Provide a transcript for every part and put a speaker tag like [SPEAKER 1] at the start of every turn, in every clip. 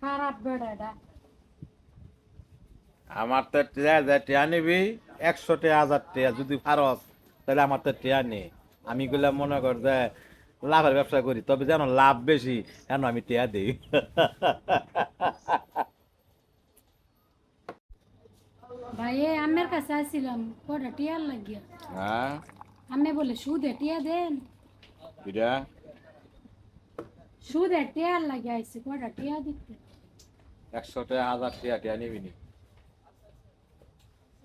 [SPEAKER 1] খারাপ বেড়াটা।
[SPEAKER 2] আমার তো টিয়া নিবি 100 টিয়া 1000 টিয়া যদি পারস তাহলে আমার তো টিয়া নেই। আমি গুলা মনে কর যে লাভের ব্যবসা করি, তবে যেন লাভ বেশি কেন আমি টিয়া দিই।
[SPEAKER 1] ভাই আমের কাছে আসছিলাম কটা টিয়ার লাগিয়া।
[SPEAKER 2] হ্যাঁ
[SPEAKER 1] আমি বলে সুদে টিয়া দেন,
[SPEAKER 2] এটা
[SPEAKER 1] সুদে টিয়ার লাগিয়ে আইসি কটা টিয়া দিতে।
[SPEAKER 2] 100 টিয়া 1000 টিয়া টিয়া নিবি নি?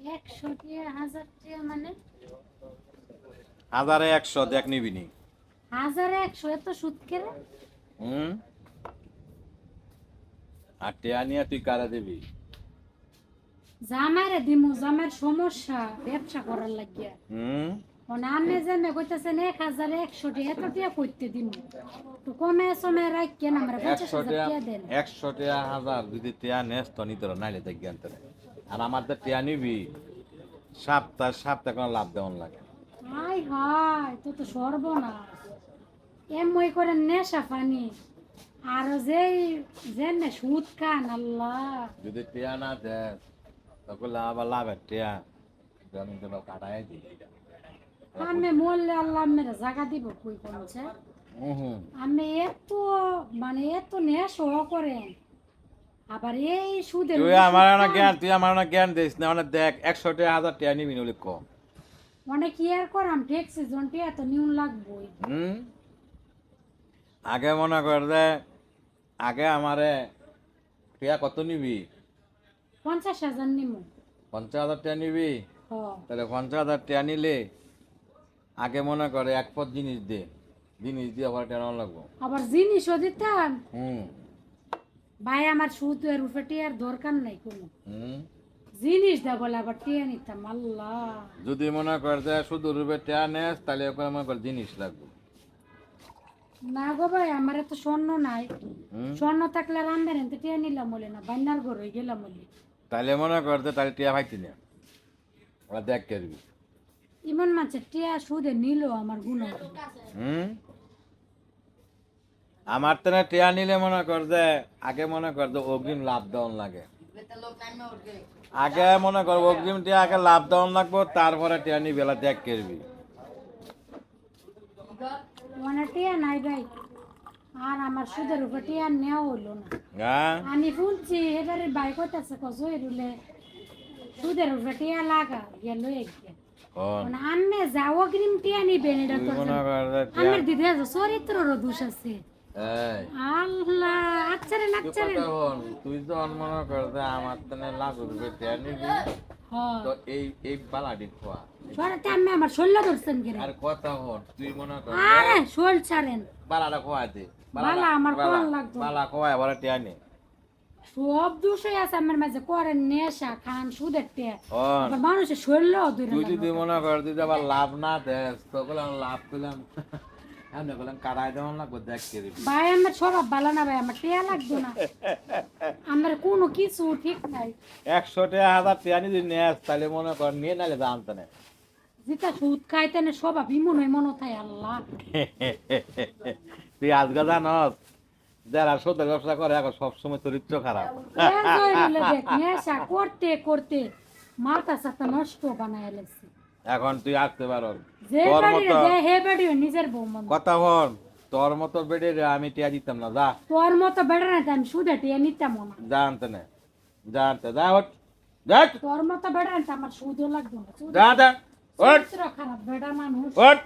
[SPEAKER 1] 100 টিয়া 1000 টিয়া মানে
[SPEAKER 2] 1000 100 দেখ নিবি নি?
[SPEAKER 1] 1100 এত সুদ কেরে?
[SPEAKER 2] হুম, আর টিয়া নিয়ে তুই কারা দিবি?
[SPEAKER 1] জামাইরে দিমু, জামাইয়ের সমস্যা ব্যবসা করার লাগিয়া।
[SPEAKER 2] হুম,
[SPEAKER 1] মানে আমি যে মে কইতেছেন 1100 টিয়া এত টিয়া করতে দিমু, তো কমে সময় রাখেন আমরা
[SPEAKER 2] 100
[SPEAKER 1] 50,000
[SPEAKER 2] টিয়া
[SPEAKER 1] টিয়া দেন।
[SPEAKER 2] 100 টিয়া 1000 যদি টিয়া নেস তো নিতে নাইলে দেখ জ্ঞান। আর আমার তো টিয়া নিবি সপ্তাহ কোনো লাভ দেওয়ান লাগে।
[SPEAKER 1] হাই হাই তো তো সর্বনাশ। এমই করে নেশা পানি আর যেই যে নে সুদ খান আল্লাহ।
[SPEAKER 2] যদি টিয়া না দেস তখন আবার লাভের টিয়া আমি তো কাটাই দিই।
[SPEAKER 1] আমি মরলে আল্লাহ মেরে জায়গা দিব কই কোনছে।
[SPEAKER 2] হুম,
[SPEAKER 1] আমি এত মানে এত নেশা করেন আবার এই সুদের
[SPEAKER 2] তুই আমার না জ্ঞান দিস না, মানে দেখ 100 টিয়া 1000 টিয়া নিবি নলি কম।
[SPEAKER 1] মানে কি আর করাম ট্যাক্সি জনটি এত নিউন লাগবই।
[SPEAKER 2] হুম, আগে মনে কর যে আগে আমারে টিয়া কত নিবি?
[SPEAKER 1] 50,000 নিমু।
[SPEAKER 2] 50,000 টিয়া নিবি?
[SPEAKER 1] হ
[SPEAKER 2] তাহলে 50,000 টিয়া নিলে আগে মনে করে এক পথ জিনিস দিয়ে আবার টেনা লাগবো।
[SPEAKER 1] আবার জিনিসও দিতাম।
[SPEAKER 2] হুম,
[SPEAKER 1] ভাই আমার সুদের উপরে টিয়ার দরকার নাই কোনো,
[SPEAKER 2] হুম,
[SPEAKER 1] জিনিস দা বলে আবার টিয়া নিতাম আল্লাহ।
[SPEAKER 2] যদি মনে কর যে শুধু রূপে টিয়া নেস তাহলে ওখানে মনে কর জিনিস লাগবে।
[SPEAKER 1] না গো ভাই আমার এত স্বর্ণ নাই,
[SPEAKER 2] হুম,
[SPEAKER 1] স্বর্ণ থাকলে রান্দার এনতে টিয়া নিলাম বলে না বান্নার ঘর হয়ে গেলাম বলে।
[SPEAKER 2] তাহলে মনে কর যে তাহলে টিয়া ভাইতি না ওরা দেখ করবি।
[SPEAKER 1] ইমন মাছের টিয়া সুদে নিল আমার গুণা।
[SPEAKER 2] হুম, আমার তো না টিয়া নিলে মনে কর যে আগে মনে কর যে অগ্রিম লাভ দেওয়ান লাগে। আগে মনে কর অগ্রিম টিয়া আগে লাভ দেওয়ান লাগবো, তারপরে টিয়া নিবি এলা দেখ করবি।
[SPEAKER 1] মানে টিয়া নাই ভাই, আর আমার সুদের উপর টিয়া নেওয়া হইলো না।
[SPEAKER 2] হ্যাঁ,
[SPEAKER 1] আমি শুনছি এবারে ভাই কইতাছে কজই রুলে সুদের উপর টিয়া লাগা গেল একদিন।
[SPEAKER 2] কোন
[SPEAKER 1] মানে আমি যাও অগ্রিম টিয়া নিবেন এটা
[SPEAKER 2] তুই
[SPEAKER 1] তো
[SPEAKER 2] মনে কর যে টিয়া
[SPEAKER 1] আমার দিদি আছে চরিত্ররও দোষ আছে।
[SPEAKER 2] এই
[SPEAKER 1] আল্লাহ আচ্ছা রে
[SPEAKER 2] তুই
[SPEAKER 1] আচ্ছা রে।
[SPEAKER 2] কথা বল, তুই তো মনে কর যে আমার তো লাভ রূপে টিয়া নিবি,
[SPEAKER 1] হ্যাঁ
[SPEAKER 2] তো এই বালাটি খোয়া।
[SPEAKER 1] সরাতে আমি আমার শৈল্য ধরছেন কেন?
[SPEAKER 2] আর কথা হন, তুই মনে কর
[SPEAKER 1] আরে শৈল ছাড়েন,
[SPEAKER 2] বালাটা খোয়া দে।
[SPEAKER 1] বালা আমার কোন লাগতো
[SPEAKER 2] বালা খোয়া এবার টিয়া নে।
[SPEAKER 1] সব দোষই আছে আমার মাঝে, করেন নেশা খান সুদের টিয়া
[SPEAKER 2] হন,
[SPEAKER 1] আবার মানুষের শৈল্য ধরে
[SPEAKER 2] তুই
[SPEAKER 1] না।
[SPEAKER 2] যদি মনে কর তুই আবার লাভ না দেস তখন লাভ পেলাম আমি বললাম কাটাই দেওয়ান লাগবো দেখ করবি।
[SPEAKER 1] ভাই আমার স্বভাব ভালো না ভাই, আমার টিয়া লাগতো না, আমার কোনো কিছু ঠিক নাই।
[SPEAKER 2] 100 টিয়া 1000 টিয়া যদি নেস তাহলে মনে কর নিয়ে নাহলে জানতে না।
[SPEAKER 1] যেটা সুদ খাইতে না স্বভাব ইমন হয় মনে থাকে আল্লাহ।
[SPEAKER 2] তুই আজকে জানস যারা সত্যের ব্যবসা করে এখন সবসময় চরিত্র খারাপ।
[SPEAKER 1] দেখ নেশা করতে করতে মাথা সাথে নষ্ট বানায় লেছে।
[SPEAKER 2] এখন তুই আসতে পারো
[SPEAKER 1] যে
[SPEAKER 2] তোর
[SPEAKER 1] বাড়ি
[SPEAKER 2] মতো
[SPEAKER 1] যে হে বাড়ি নিজের বউ মন।
[SPEAKER 2] কথা হন, তোর মতো বেডে আমি টিয়া দিতাম না। যা
[SPEAKER 1] তোর মতো বেড়া না আমি সুদে টিয়া নিতাম না।
[SPEAKER 2] জানতে না, জানতে যা হট দেখ
[SPEAKER 1] তোর মতো বেড়া না আমার সুদও লাগতো না।
[SPEAKER 2] যা যা হট
[SPEAKER 1] চরিত্র খারাপ বেড়া মানুষ।
[SPEAKER 2] হট।